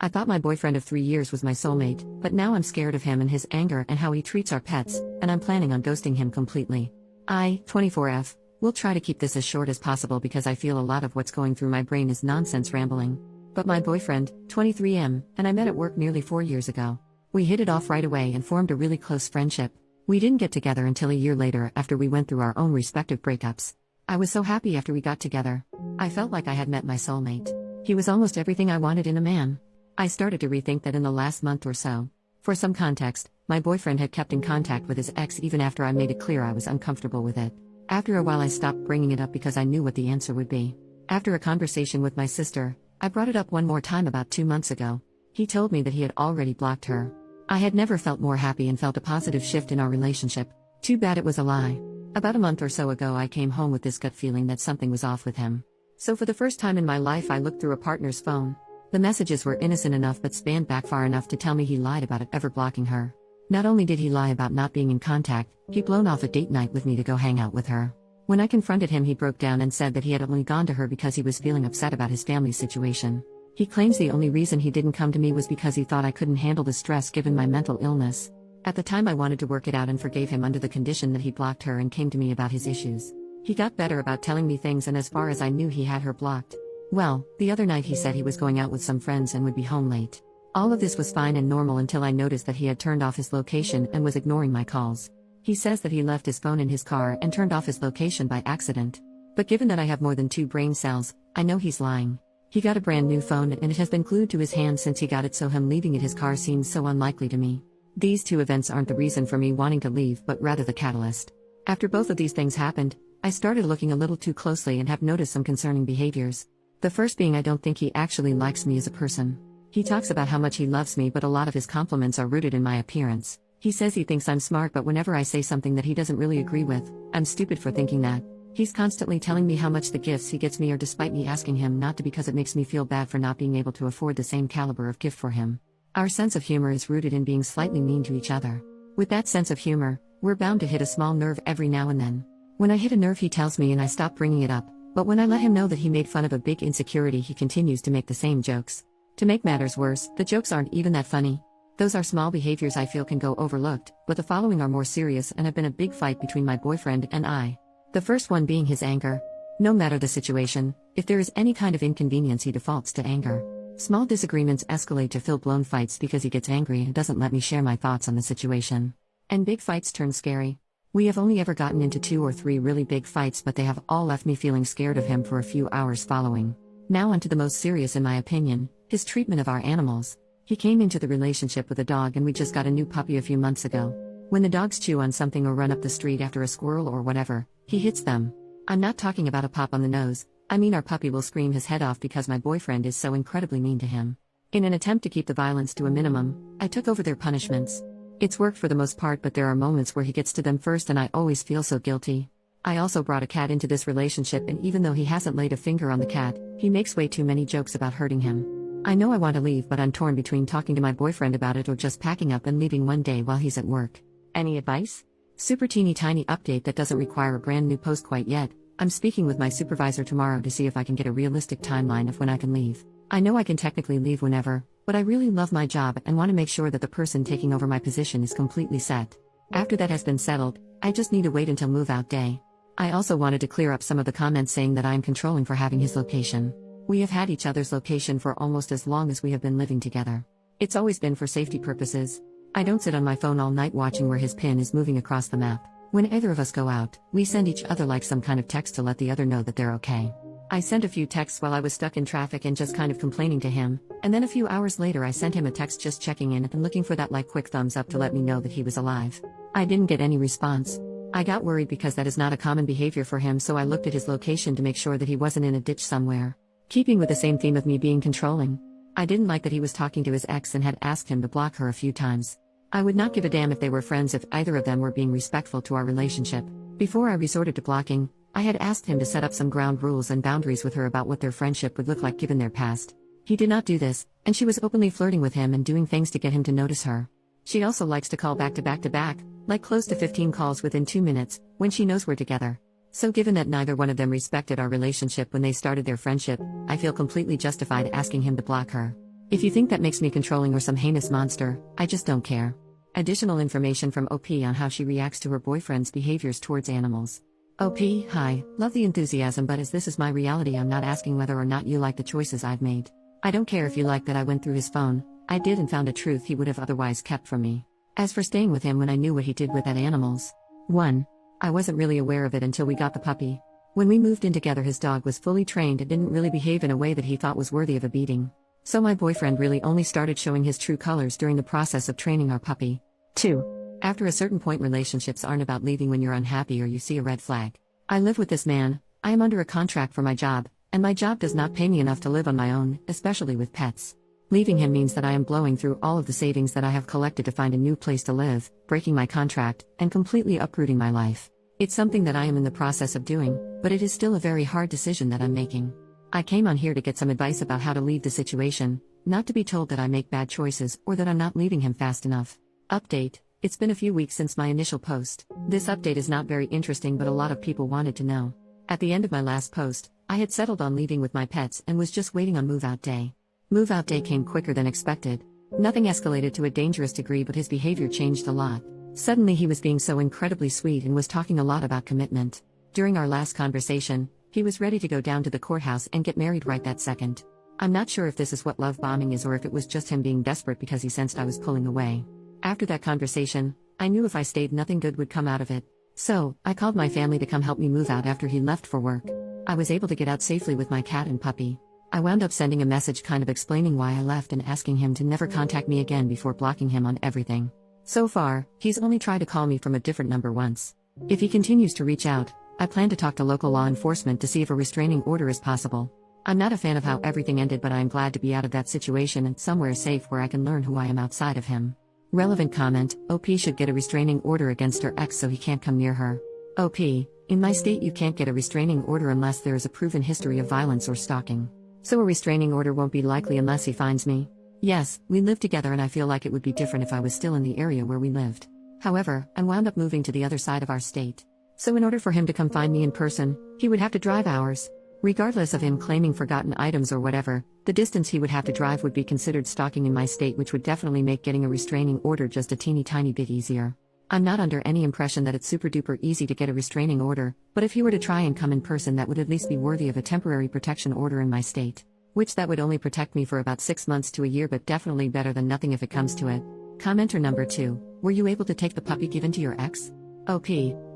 I thought my boyfriend of 3 years was my soulmate, but now I'm scared of him and his anger and how he treats our pets, and I'm planning on ghosting him completely. I, 24F, will try to keep this as short as possible because I feel a lot of what's going through my brain is nonsense rambling. But my boyfriend, 23M, and I met at work nearly 4 years ago. We hit it off right away and formed a really close friendship. We didn't get together until a year later after we went through our own respective breakups. I was so happy after we got together. I felt like I had met my soulmate. He was almost everything I wanted in a man. I started to rethink that in the last month or so. For some context, my boyfriend had kept in contact with his ex even after I made it clear I was uncomfortable with it. After a while I stopped bringing it up because I knew what the answer would be. After a conversation with my sister, I brought it up one more time about 2 months ago. He told me that he had already blocked her. I had never felt more happy and felt a positive shift in our relationship. Too bad it was a lie. About a month or so ago I came home with this gut feeling that something was off with him. So for the first time in my life I looked through a partner's phone. The messages were innocent enough but spanned back far enough to tell me he lied about it ever blocking her. Not only did he lie about not being in contact, he'd blown off a date night with me to go hang out with her. When I confronted him he broke down and said that he had only gone to her because he was feeling upset about his family's situation. He claims the only reason he didn't come to me was because he thought I couldn't handle the stress given my mental illness. At the time I wanted to work it out and forgave him under the condition that he blocked her and came to me about his issues. He got better about telling me things, and as far as I knew he had her blocked. Well, the other night he said he was going out with some friends and would be home late. All of this was fine and normal until I noticed that he had turned off his location and was ignoring my calls. He says that he left his phone in his car and turned off his location by accident. But given that I have more than 2 brain cells, I know he's lying. He got a brand new phone and it has been glued to his hand since he got it, so him leaving it his car seems so unlikely to me. These 2 events aren't the reason for me wanting to leave but rather the catalyst. After both of these things happened, I started looking a little too closely and have noticed some concerning behaviors. The first being I don't think he actually likes me as a person. He talks about how much he loves me, but a lot of his compliments are rooted in my appearance. He says he thinks I'm smart, but whenever I say something that he doesn't really agree with, I'm stupid for thinking that. He's constantly telling me how much the gifts he gets me are despite me asking him not to because it makes me feel bad for not being able to afford the same caliber of gift for him. Our sense of humor is rooted in being slightly mean to each other. With that sense of humor, we're bound to hit a small nerve every now and then. When I hit a nerve he tells me and I stop bringing it up, but when I let him know that he made fun of a big insecurity he continues to make the same jokes. To make matters worse, the jokes aren't even that funny. Those are small behaviors I feel can go overlooked, but the following are more serious and have been a big fight between my boyfriend and I. The first one being his anger. No matter the situation, if there is any kind of inconvenience he defaults to anger. Small disagreements escalate to full-blown fights because he gets angry and doesn't let me share my thoughts on the situation. And big fights turn scary. We have only ever gotten into 2 or 3 really big fights, but they have all left me feeling scared of him for a few hours following. Now onto the most serious in my opinion, his treatment of our animals. He came into the relationship with a dog and we just got a new puppy a few months ago. When the dogs chew on something or run up the street after a squirrel or whatever, he hits them. I'm not talking about a pop on the nose, I mean our puppy will scream his head off because my boyfriend is so incredibly mean to him. In an attempt to keep the violence to a minimum, I took over their punishments. It's worked for the most part, but there are moments where he gets to them first and I always feel so guilty. I also brought a cat into this relationship, and even though he hasn't laid a finger on the cat, he makes way too many jokes about hurting him. I know I want to leave, but I'm torn between talking to my boyfriend about it or just packing up and leaving one day while he's at work. Any advice? Super teeny tiny update that doesn't require a brand new post quite yet. I'm speaking with my supervisor tomorrow to see if I can get a realistic timeline of when I can leave. I know I can technically leave whenever, but I really love my job and want to make sure that the person taking over my position is completely set. After that has been settled, I just need to wait until move-out day. I also wanted to clear up some of the comments saying that I am controlling for having his location. We have had each other's location for almost as long as we have been living together. It's always been for safety purposes. I don't sit on my phone all night watching where his pin is moving across the map. When either of us go out, we send each other like some kind of text to let the other know that they're okay. I sent a few texts while I was stuck in traffic and just kind of complaining to him, and then a few hours later I sent him a text just checking in and looking for that like quick thumbs up to let me know that he was alive. I didn't get any response. I got worried because that is not a common behavior for him, so I looked at his location to make sure that he wasn't in a ditch somewhere. Keeping with the same theme of me being controlling. I didn't like that he was talking to his ex and had asked him to block her a few times. I would not give a damn if they were friends if either of them were being respectful to our relationship. Before I resorted to blocking, I had asked him to set up some ground rules and boundaries with her about what their friendship would look like given their past. He did not do this, and she was openly flirting with him and doing things to get him to notice her. She also likes to call back to back to back, like close to 15 calls within 2 minutes, when she knows we're together. So given that neither one of them respected our relationship when they started their friendship, I feel completely justified asking him to block her. If you think that makes me controlling or some heinous monster, I just don't care. Additional information from OP on how she reacts to her boyfriend's behaviors towards animals. OP, hi, love the enthusiasm, but as this is my reality, I'm not asking whether or not you like the choices I've made. I don't care if you like that I went through his phone. I did and found a truth he would have otherwise kept from me. As for staying with him when I knew what he did with that animals. 1. I wasn't really aware of it until we got the puppy. When we moved in together, his dog was fully trained and didn't really behave in a way that he thought was worthy of a beating. So my boyfriend really only started showing his true colors during the process of training our puppy. 2. After a certain point, relationships aren't about leaving when you're unhappy or you see a red flag. I live with this man, I am under a contract for my job, and my job does not pay me enough to live on my own, especially with pets. Leaving him means that I am blowing through all of the savings that I have collected to find a new place to live, breaking my contract, and completely uprooting my life. It's something that I am in the process of doing, but it is still a very hard decision that I'm making. I came on here to get some advice about how to leave the situation, not to be told that I make bad choices or that I'm not leaving him fast enough. Update: it's been a few weeks since my initial post. This update is not very interesting, but a lot of people wanted to know. At the end of my last post, I had settled on leaving with my pets and was just waiting on move-out day. Move-out day came quicker than expected. Nothing escalated to a dangerous degree, but his behavior changed a lot. Suddenly he was being so incredibly sweet and was talking a lot about commitment. During our last conversation, he was ready to go down to the courthouse and get married right that second. I'm not sure if this is what love bombing is or if it was just him being desperate because he sensed I was pulling away. After that conversation, I knew if I stayed, nothing good would come out of it. So, I called my family to come help me move out after he left for work. I was able to get out safely with my cat and puppy. I wound up sending a message kind of explaining why I left and asking him to never contact me again before blocking him on everything. So far, he's only tried to call me from a different number once. If he continues to reach out, I plan to talk to local law enforcement to see if a restraining order is possible. I'm not a fan of how everything ended, but I am glad to be out of that situation and somewhere safe where I can learn who I am outside of him. Relevant comment: OP should get a restraining order against her ex so he can't come near her. OP, in my state you can't get a restraining order unless there is a proven history of violence or stalking. So a restraining order won't be likely unless he finds me. Yes, we live together and I feel like it would be different if I was still in the area where we lived. However, I wound up moving to the other side of our state. So in order for him to come find me in person, he would have to drive hours. Regardless of him claiming forgotten items or whatever, the distance he would have to drive would be considered stalking in my state, which would definitely make getting a restraining order just a teeny tiny bit easier. I'm not under any impression that it's super duper easy to get a restraining order, but if he were to try and come in person, that would at least be worthy of a temporary protection order in my state. Which that would only protect me for about 6 months to a year, but definitely better than nothing if it comes to it. Commenter number 2, were you able to take the puppy given to your ex? OP,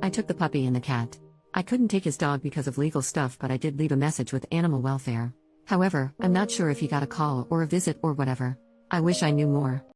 I took the puppy and the cat. I couldn't take his dog because of legal stuff, but I did leave a message with animal welfare. However, I'm not sure if he got a call or a visit or whatever. I wish I knew more.